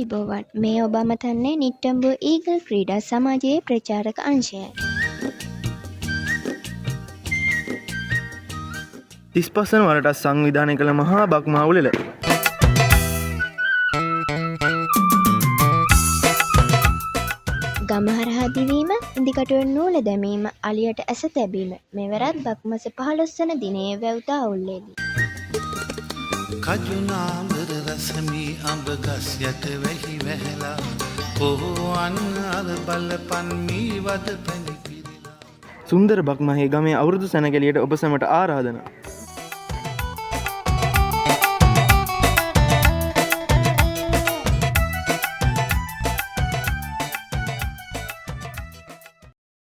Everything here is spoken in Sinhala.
අයිබෝවන් මේ ඔබ අමතන්නේ නිට්ටම්බෝ ඊගල් ක්‍රීඩා සමාජයේ ප්‍රචාරක අංශයයි. 35 වන වරට සංවිධානය කළ මහා බක්මා උළෙල ගම හරහා දිවීම, ඉදිකටුවෙන් නූල දැමීම, අලියට ඇස තැබීම මෙවරත් බක්මස 15 වන දිනයේ වැව් දාඋල්ලේදී කජුනාඹර රසමී අඹ ගස් යට වැහි වැහැලා පොහොන් අර බලපන් මී වද පැණි පිරිලා සුන්දර බක්මහේ ගමේ අවුරුදු සැනකෙළියට ඔබ සැමට ආරාධනා